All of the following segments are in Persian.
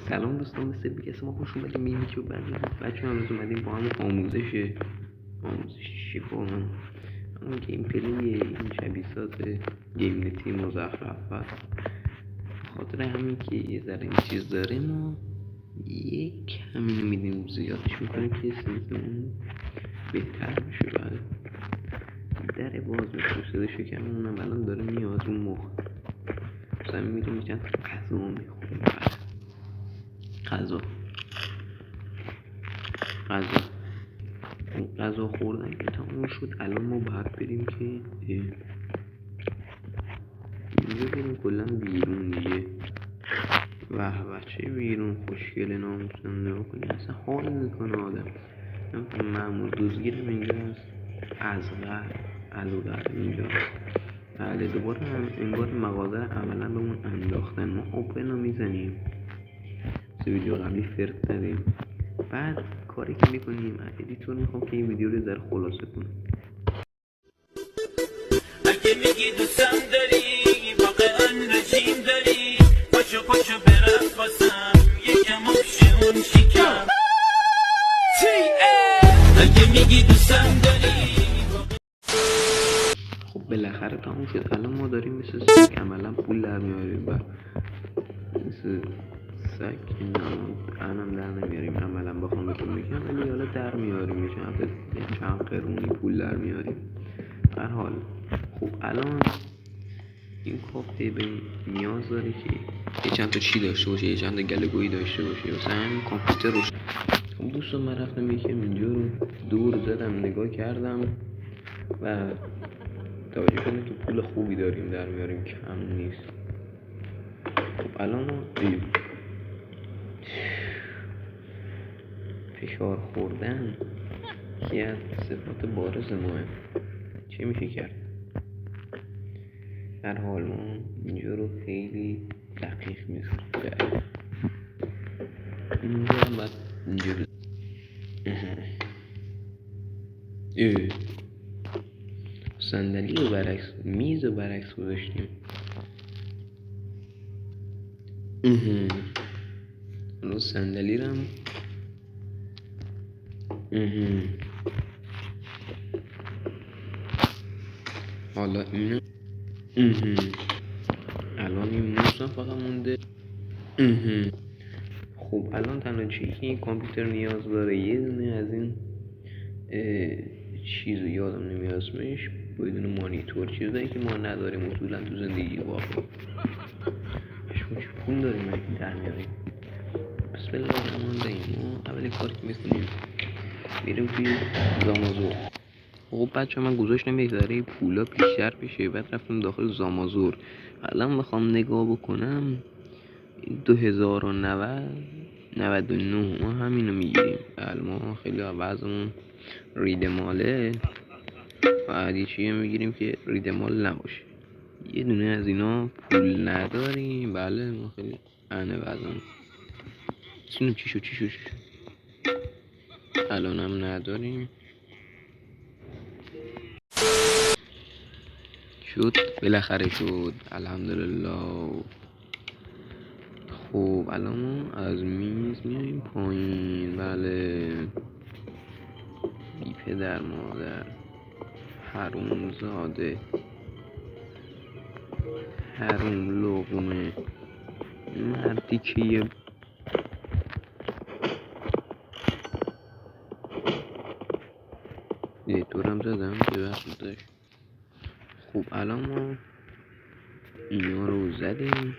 سلام دوستان، مثل بیکس ما خوش اومدیم به یوتیوب. بچه هم اومدیم با هم آموزش چی کنم همون گیم پلی این شبیسات گیم نتی مزخرف هست. خاطر همین که یه ذره این چیز داره ما یه کمی میدیم زیادش میکنیم که سیزمون بهتر بشه. بعد در باز میشه صدا شکمونم الان داره میاد رو مخ. مثلا میریم چند غذا میخوریم. غذا خوردن که تموم شد. الان ما باید بریم که اینجا بریم کلا بیرون دیگه. و بچه بیرون خوشگل ناموسن نگاه کنی اصلا حال میکنه آدم. معمول دوزگیرم اینجاست، از اینجاست. بله دوباره هم انگار مغازه عملا بهمون انداختن. ما اوپن رو میزنیم، ویدیو قبلی فرد ندیم. بعد کاری که میکنیم ادیتور میخوام که این ویدیو رو در خلاصه کنم. اگه میگی دوستم داری واقعا رژیم داری، پاشو برف باسم یکم آبشه اون شکم. اگه میگی دوستم داری. خب بالاخره تموم شد. الان ما داریم مثل سگ عملا پول در میاریم. مثل سگ انم در نمیاریم عملا بخوام بهتون میگم، ولی حالا در میاریم چند قرونی پول در میاریم. هر حال خب الان این کافه به نیاز داره که یه چند تا چی داشته باشه، یه چند تا گلگویی داشته باشه. مثلا همین کامپیوتر روش. خب دوستان من رفتم یکم اینجا رو دور زدم، نگاه کردم و توجه کنید تو پول خوبی داریم در میاریم، کم نیست. خب الان فشار خوردن یکی از صفات بارز ماه. چه میشه کرد؟ در حال ما اینجا رو خیلی دقیق میکنیم. اینجا هم باید اینجا صندلی رو برعکس، میز رو برعکس گذاشتیم. رو صندلی رو هم حالا اینو الان این موز هم فقط مونده. خب الان تنها چیزی که این کامپیوتر نیاز داره یه دونه از این چیز یادم نمیاد اسمش، بدون مانیتور، چیزایی که ما نداریم اصولا تو زندگی واقعی. شما چه پول داریم اگه در میاریم؟ بسم الله الرحمن الرحیم. ما اولین کار که میکنیم میریم توی زامازور. خب بچه من گذاشتم یک ذره پولا بیشتر بشه، بعد رفتم داخل زامازور. الان میخوام نگاه بکنم 2099 ما همینو میگیریم. ما خیلی وضعمون ریدماله و یه چیه میگیریم که ریدمال نباشه. یه دونه از اینا پول نداریم. بله ما خیلی انه وضعمون. اینو چی شد الان هم نداریم. شد بالاخره شد الحمدلله. خب الان ما از میز میایم پایین. بله بی پدر مادر حروم زاده حروم لقمه مردی که یه دورم زدم که وقت داشت. خب الان ما اینا رو زدیم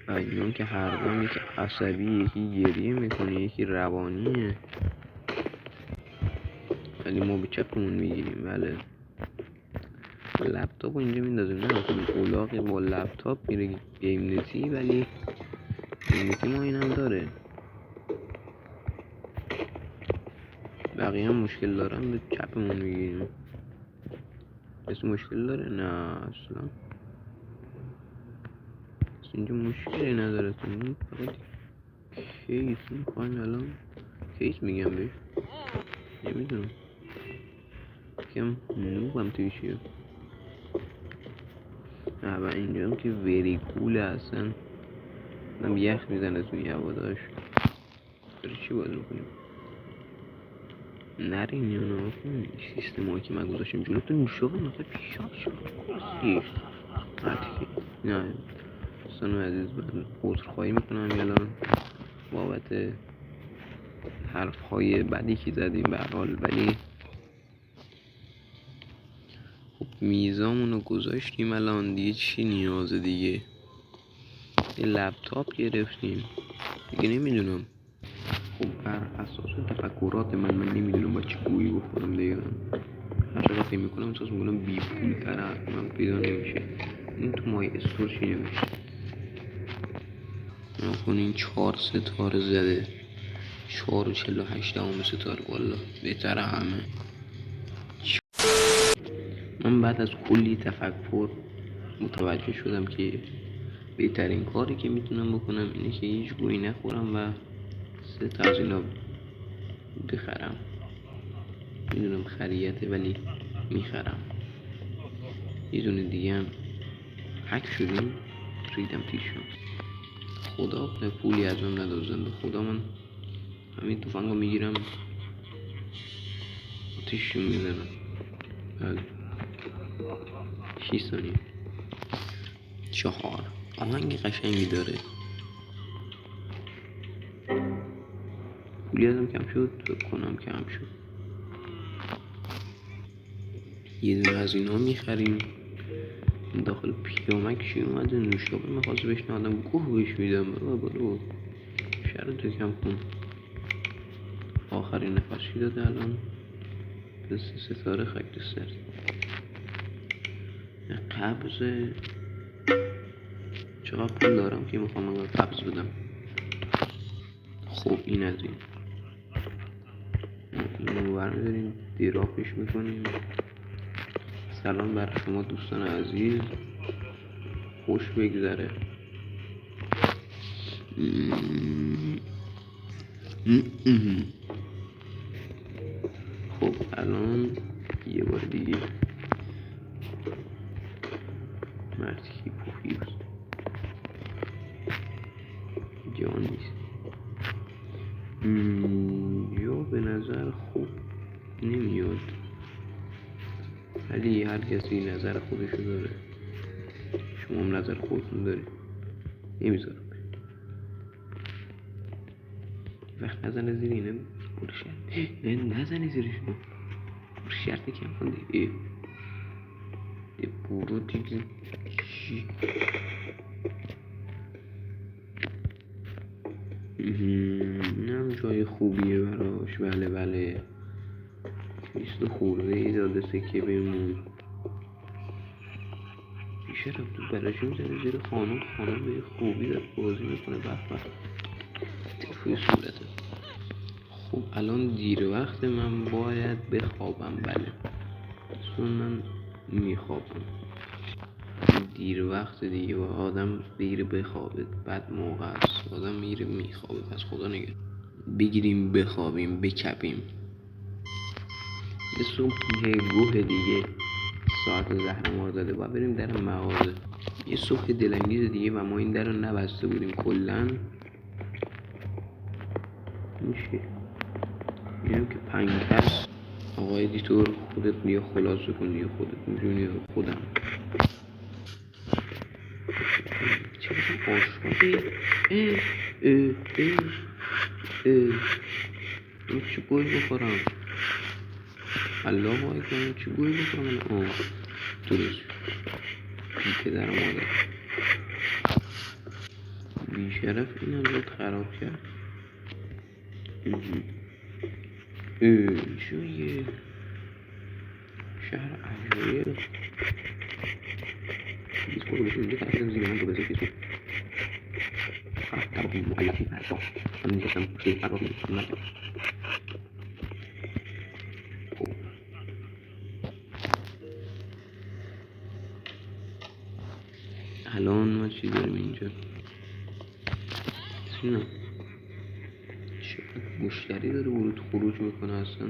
و اینا که هر دام یکی عصبی، یکی گریه میکنه، یکی روانیه، ولی ما به چپمون میگیریم. بله لپتاپ اینجا میندازیم. نه خب اولاقی با لپتاپ میره گیم نتی، ولی گیم نتی ما اینم داره. بقیه هم مشکل دارن به چپمون میگیریم. کسی مشکل داره؟ نه اصلا اینجا مشکلی نداره. فقط کیس میخوایم. الان کیس میگم بهش، نمیدونم کم نوبم توی چیه. و اینجا هم که وری کوله اصلا من یخ میزنه توی هواداش. برای چی بازی کنیم؟ نرین یا نه سیستم هایی که من گذاشتیم جلوتون نوشابه میخواد پیشاد شد کسی مرتی نه دوستان عزیز من عذرخواهی میکنم الان بابت حرف های بدی که زدیم به هر حال، ولی خب میزامون رو گذاشتیم الان دیگه چی نیازه دیگه. یه لپتاپ گرفتیم دیگه. نمیدونم خب بر اساس تفکرات من نمیدونم با چی گویی بخورم دیگه. هر چقدر فکر میکنم احساس میکنم بی پول تر من پیدا نمیشه. این تو مای استور چی نمیشه نکن. این 4 ستاره زده 4.48 ستاره والا بهتر همه. من بعد از کلی تفکر متوجه شدم که بهترین کاری که میتونم بکنم اینه که هیچ گویی نخورم و 3 تا از اینا بخرم. میدونم خریته ولی میخرم. یه دونه دیگه هم حک شدیم ریدم تیشون. خدا به پولی از من ندازن. به خدا من همین توفنگو میگیرم آتیششون میزنم. بله 6 ثانیه 4 آهنگ قشنگی داره. پولی ازم کم شد فکر کنم کم شد. یه دونه از اینا میخریم. داخل پیامکشی اومده نوشابه میخواست بشنه آدم گوه بهش میدم. برو شرطو کم کن. آخرین نفرشی داده الان به 3 ستاره خاک سر قبض. چقدر پول دارم که میخوام من قبض بدم. خب این از اینو برمیداریم دیراپش میکنیم. سلام بر شما دوستان عزیز، خوش بگذره. خب الان یه بار دیگه مرتی پوفیوز جان نیست یا به نظر خوب نمیاد، ولی هر کسی نظر خودشو داره. شما هم نظر خودتون داری. نمیذارم وقت نزنه زیر اینه برشت نزنه زیرشون برشت کم کن دیگه. برو دیگه چی اینم جای خوبیه براش. بله 20 خورده ای داده سکه بهمون. میشه رفت تو برشون زده زیر خانم به خوبی داره بازی میکنه. بخبر تفوی صورته. خب الان دیر وقت من باید بخوابم. بله چون من میخوابم دیر وقت دیگه و آدم دیر بخوابه بعد موقع است. آدم میره میخوابه. پس خدا نگه بگیریم بخوابیم بکپیم. یه صبح گوه دیگه ساعت زهرمار زده باید بریم در مغازه. یه صبح دلانگیز دیگه و ما این در رو نبسته بودیم کلن. میشه میگم که پنکس آقای دیتور خودت بیا خلاصه کن دیگه. خودت میدونی خودم چرا آشپازی این چی گوی بخورم. الله اکبر چی گوی بخورم. درست بی پدر مادر بی شرف این هم خراب کرد. جوی شهر عجایب بیسپور بشون اینجا تنفیدم زیر من رو بزر بیسپور تباقی مقیقی فرسا من نشستم پشتی فرقاقی نکرد. خب الان ما چی داریم اینجا سینا چقدر مشتری داره ورود خروج میکنه اصلا.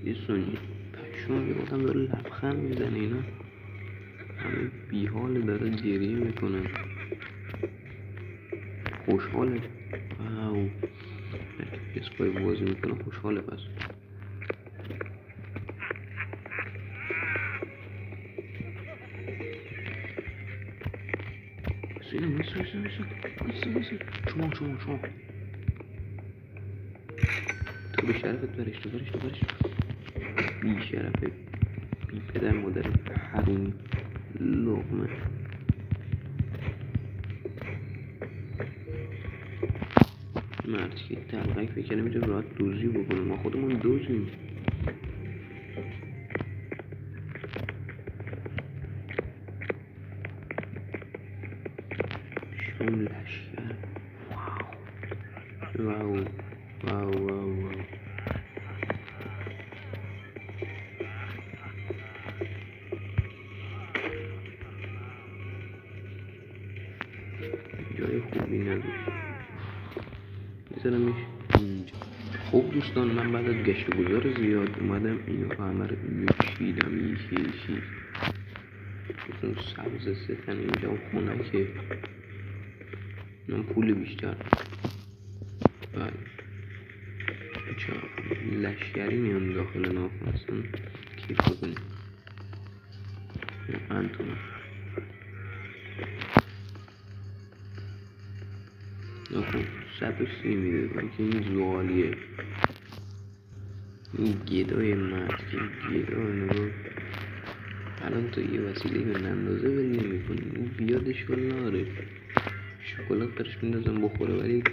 یه ثانیه پشمان یه آدم داره لبخند میزنه. اینا همه بیحال داره گریه میکنن. خوشحاله. واو اسپای بازی میکنه خوشحاله. پس سینه شما تو به شرفت برش بی شرفه بی پدر مادر حرومی لغمه. مردی که دلقک فکر نمیتونه راحت دوزی بکنه. ما خودمون دوزیم. شون لشکر. واو جای خوبی نداشت. میذارمش اینجا. خب دوستان، من بعد از گشت و گذار زیاد اومدم اینو همه رو چیدم یکی اون سبز ستن اینجا و خونه که اینا پول بیشتر. بله چه لشگری میان داخل ناخن اصلا کیف بکنیم. انتونه ناخن 130 میده که این زوالیه. این گدای مرد که گدا نگاه الان تو یه وسیله به نندازه بل نمی کنی. اون بیاد اشکال ناره شکلات درش میندازم بخوره ولی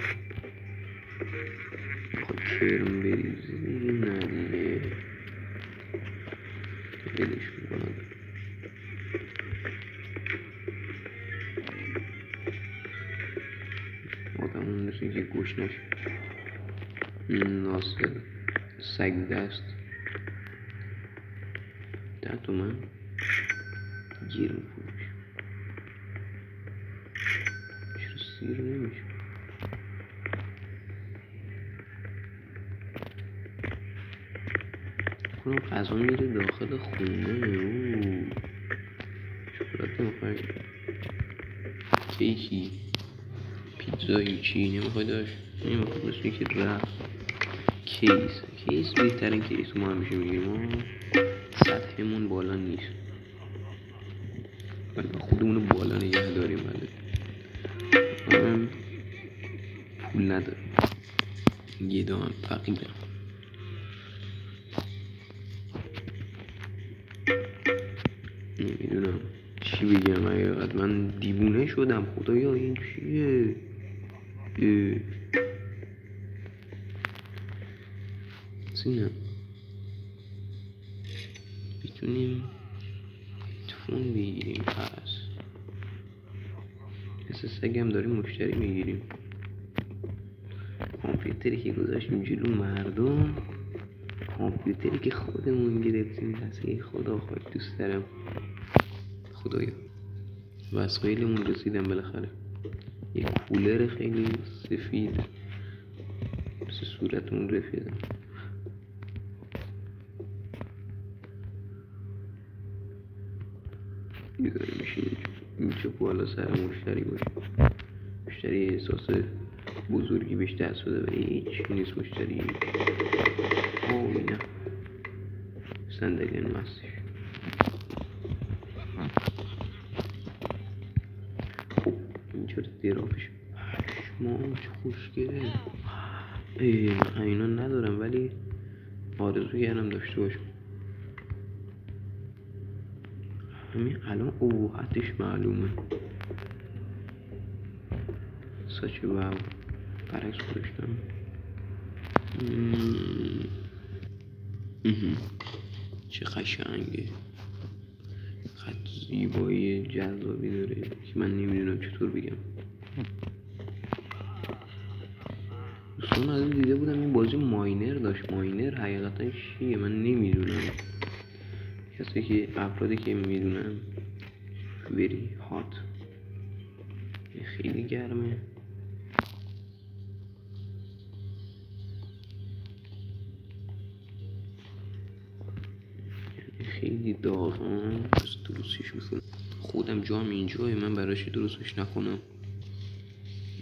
خود کرم بریزی نه دیگه بلش میکنم. آدم اون مثل که گوش نشد ناصر سگ دست 10 تومن گیر میکنش. چرا سیر نمیشه؟ کنم غذا میره داخل خونه. شکلات نمیخوای؟ کیکی پیتزایی چی نمیخوای داشت؟ نمیخوای مثل که رفت. کیس بهترین کیس ما همیشه میگیریم. ما سطحمون بالا نیست ولی خودمونو بالا نگه داریم. ولی من پول نداریم. یه دام فقیرم. نمیدونم چی بگم. حقیقت من دیوونه شدم. خدایا این چیه؟ سینم میتونیم هدفون بگیریم. پس مثل سگم داریم مشتری میگیریم. کامپیوتری که گذاشتیم جلو مردم، کامپیوتری که خودمون گرفتیم دسته خدا خاک دوست دارم. خدایا وسایلمون رسیدم بالاخره. یک کولر خیلی سفید مثل صورتمون رفیدم. میذاریم میشین اینجا بالا سر مشتری باشه. مشتری احساس بزرگی بهش دست بده ولی هیچ نیست. مشتری اینه صندلی مستش. خب اینجا درافش شما چه خوشگله. من اینا ندارم ولی آرزو کردم داشته باشم. همین الان اوقاتش معلومه. ساچه واو برعکس گذاشتم. چه قشنگه. خط زیبایی جذابی داره که من نمیدونم چطور بگم. دوستان از دیده بودم این بازی ماینر داشت. ماینر حقیقتا چیه من نمیدونم. کسی که افرادی که میدونم وری هات خیلی گرمه. خیلی داغم. بس درستش میکنم. خودم جام اینجای من براش درستش نکنم.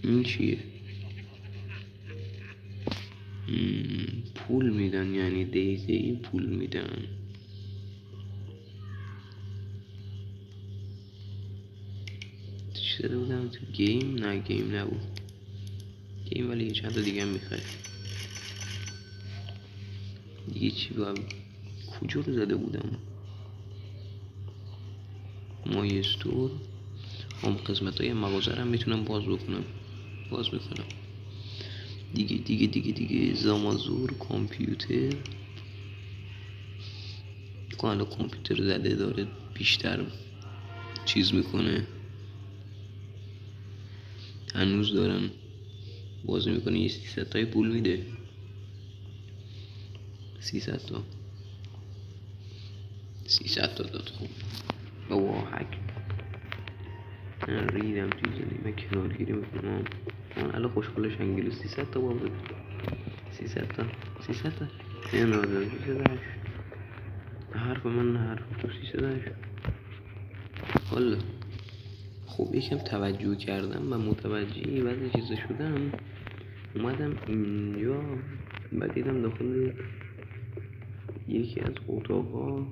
این چیه؟ پول میدن، یعنی دقیقه‌ای پول میدن. چی داده بودم تو گیم؟ نه گیم نبود گیم، ولی یه چند تا دیگه هم میخواد. دیگه چی باید کجا رو زده بودم؟ مای استور. هم قسمت های مغازه هم میتونم باز میکنم. دیگه زامازور کامپیوتر. حالا کامپیوتر زده داره بیشتر چیز میکنه، هنوز دارن بازی میکنه. یه 300 تای پول میده. 300 تا داد. خوب بابا حک ریدم توی زنی. من کنارگیری میکنم. من الان خوشحالش انگلی 300 تا بابا. 300 تا نه نادر 308. حرف من نه حرف تو 308. والا خب یکم توجه کردم و متوجه بعضی چیزا شدم. اومدم اینجا و دیدم داخل یکی از اتاقا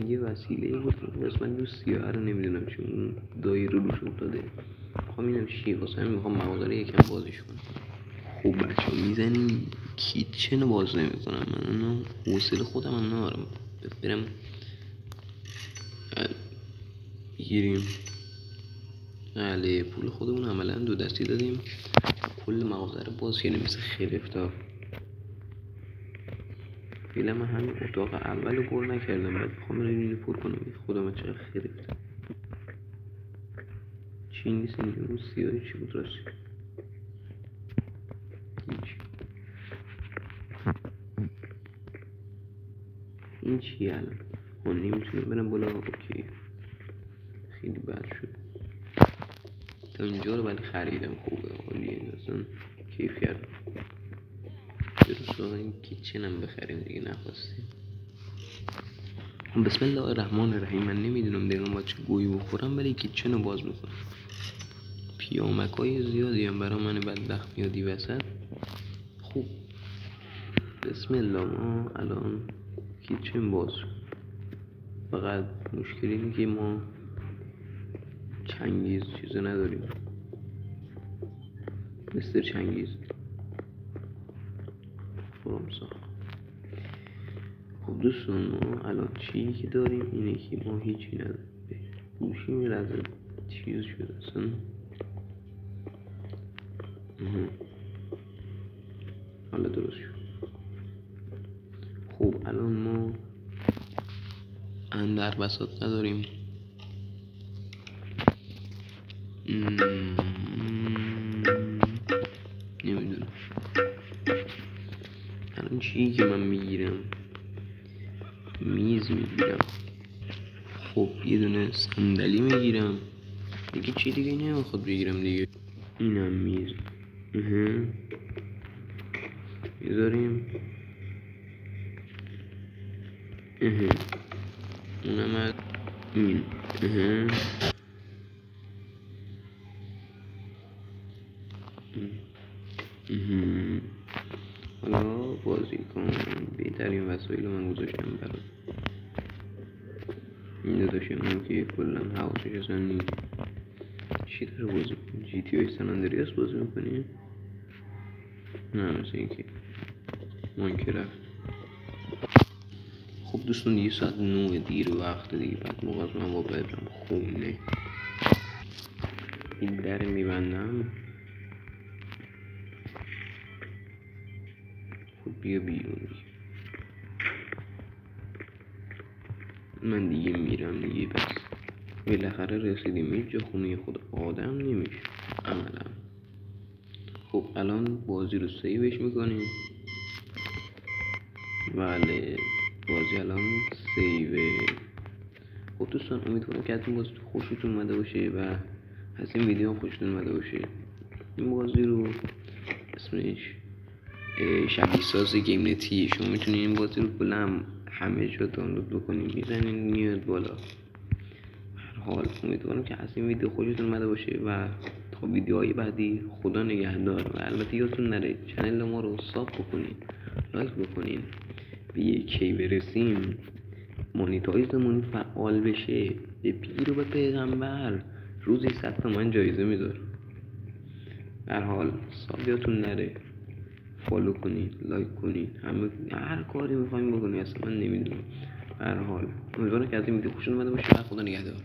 یه وسیله بود واسه من دوست سیاه رو نمیدونم چون دایره روش افتاده. میخوام اینم چیه، واسه همین میخوام مغازه رو یکم بازش کنم. خب بچه ها میزنیم کیچن رو باز نمیکنم. من حوصله خودم هم ندارم برم بگیریم. بله پول خودمون عملا 2 دستی دادیم، کل مغازه رو باز کردیم مثل خرفتا. فعلا من همین اتاق اول رو پر نکردم، بعد میخوام اینو پر کنم. خودم چقدر خرفتا. چی نیست اینجا؟ اون سیاهی چی بود راستی؟ این چیه الان؟ من نمیتونم برم بالا. اوکی خیلی بد شد. تا اینجا رو ولی خریدم. خوبه عالیه اصلا کیف کردم. درست این کیچن هم بخریم دیگه نخواستیم. بسم الله الرحمن الرحیم. من نمیدونم دقیقا با چه گویی بخورم ولی کیچن رو باز میکنم. پیامک های زیادی هم برای من بدبخت میادی وسط. خوب بسم الله. ما الان کیچن باز. فقط مشکل اینه که ما چنگیز چیزی نداریم. مستر چنگیز فرامسا. خب دوستان ما الان چیزی که داریم اینه که ما هیچی نداریم. گوشی میلرزه چیز شده اصلا. حالا درست شد. خب الان ما اندر بساط نداریم. نمیدونم الان چیزی که من میگیرم میز میگیرم. خب یه دونه صندلی میگیرم دیگه. چی دیگه نمیخواد بگیرم دیگه. اینم میز میذاریم. اونم از این حالا بازی کن. بهترین وسایل من گذاشتم برات. این داداشم هم که کلا حواسش اصلا نیست. چی داره بازی کن؟ جی تی آی سن اندریاس بازی میکنی؟ نه مثل اینکه ماینکرافت. خب دوستان یه ساعت 9 دیر وقت دیگه. بعد موقع از من با برم خونه. این در میبندم. خب بیا بیرون. من دیگه میرم دیگه. بس بالاخره رسیدیم اینجا. خونه خود آدم نمیشه عملا. خب الان بازی رو سیوش میکنیم. بله بازی الان سیوه. خب دوستان امیدوارم که از این بازی خوشتون اومده باشه و از این ویدیو هم خوشتون اومده باشه. این بازی رو اسمش شبیه ساز گیم نتی. شما میتونید این بازی رو کلا همه جا دانلود بکنید. میزنین میاد بالا. حال امیدوارم که از این ویدیو خوشتون اومده باشه و تا ویدیوهای بعدی خدا نگهدار. و البته یادتون نره چنل ما رو ساب بکنین، لایک بکنین. به یکی برسیم مانیتایزمون فعال بشه، به پیر و به پیغمبر روزی 100 تومن جایزه میذاره. در حال ساب یادتون نره، فالو کنین، لایک کنین، هر کاری میخوایم بکنین، اصلا من نمیدونم. هر حال امیدوارم که از این ویدیو خوشتون اومده باشه و خدا نگهدار.